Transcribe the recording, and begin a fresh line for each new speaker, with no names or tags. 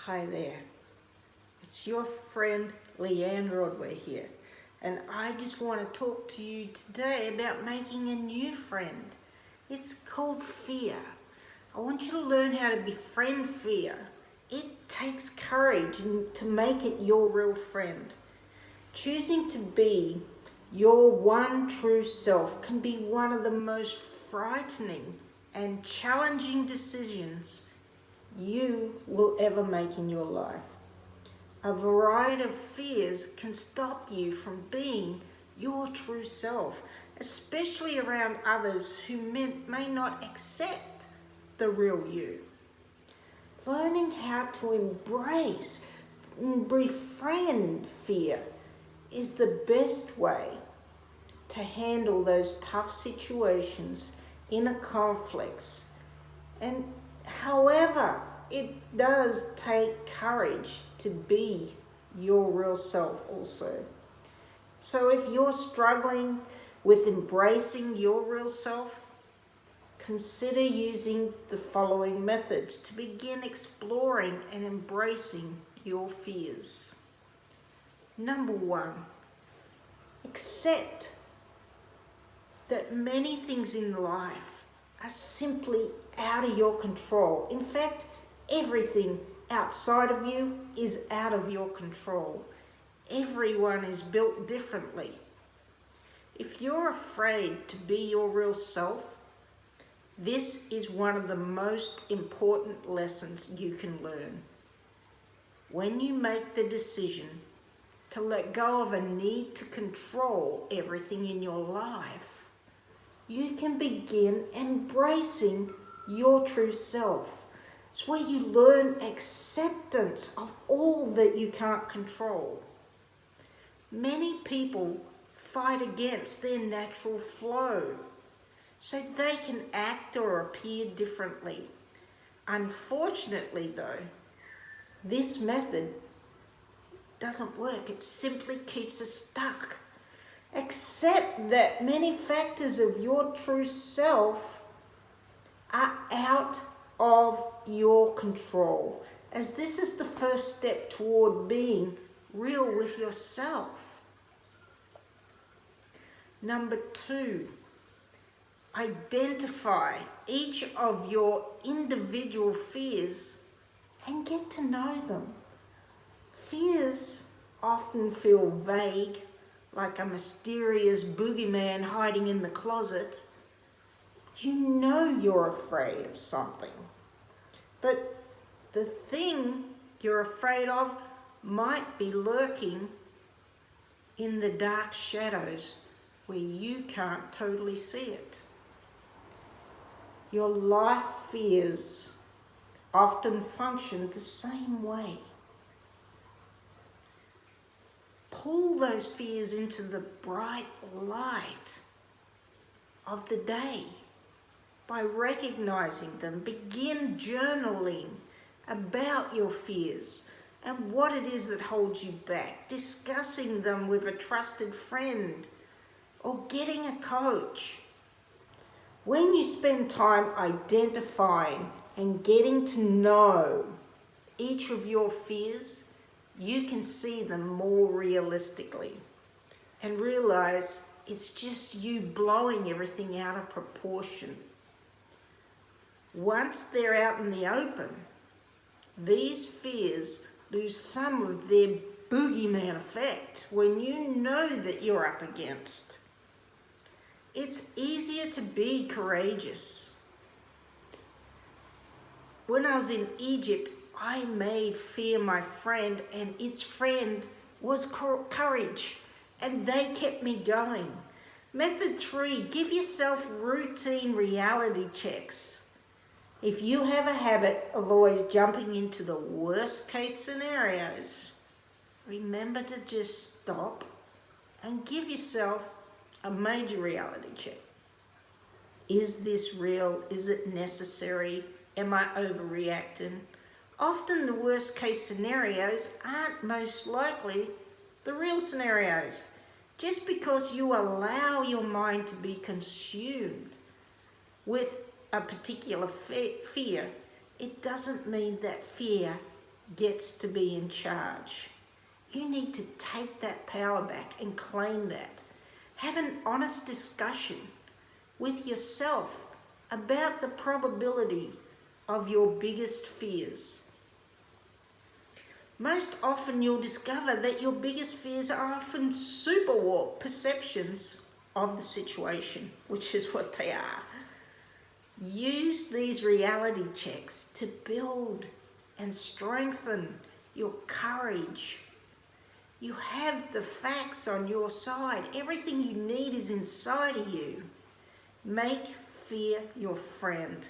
Hi there, it's your friend Leanne Rodway here, and I just want to talk to you today about making a new friend. It's called fear. I want you to learn how to befriend fear. It takes courage to make it your real friend. Choosing to be your one true self can be one of the most frightening and challenging decisions you will ever make in your life. A variety of fears can stop you from being your true self, especially around others who may not accept the real you. Learning how to embrace and befriend fear is the best way to handle those tough situations, inner conflicts. And however, it does take courage to be your real self also. So if you're struggling with embracing your real self, consider using the following methods to begin exploring and embracing your fears. Number 1, accept that many things in life are simply out of your control. In fact, everything outside of you is out of your control. Everyone is built differently. If you're afraid to be your real self, this is one of the most important lessons you can learn. When you make the decision to let go of a need to control everything in your life, you can begin embracing your true self. It's where you learn acceptance of all that you can't control. Many people fight against their natural flow so they can act or appear differently. Unfortunately though, this method doesn't work. It simply keeps us stuck. Accept that many factors of your true self are out of your control, as this is the first step toward being real with yourself. Number 2, identify each of your individual fears and get to know them. Fears often feel vague, like a mysterious boogeyman hiding in the closet. You know you're afraid of something, but the thing you're afraid of might be lurking in the dark shadows where you can't totally see it. Your life fears often function the same way. Pull those fears into the bright light of the day by recognizing them. Begin journaling about your fears and what it is that holds you back, discussing them with a trusted friend or getting a coach. When you spend time identifying and getting to know each of your fears, you can see them more realistically and realize it's just you blowing everything out of proportion. Once they're out in the open, these fears lose some of their boogeyman effect when you know that you're up against. It's easier to be courageous. When I was in Egypt, I made fear my friend, and its friend was courage, and they kept me going. Method 3, give yourself routine reality checks. If you have a habit of always jumping into the worst case scenarios, remember to just stop and give yourself a major reality check. Is this real? Is it necessary? Am I overreacting? Often the worst case scenarios aren't most likely the real scenarios. Just because you allow your mind to be consumed with a particular fear, it doesn't mean that fear gets to be in charge. You need to take that power back and claim that. Have an honest discussion with yourself about the probability of your biggest fears. Most often you'll discover that your biggest fears are often super warped perceptions of the situation, which is what they are. Use these reality checks to build and strengthen your courage. You have the facts on your side. Everything you need is inside of you. Make fear your friend.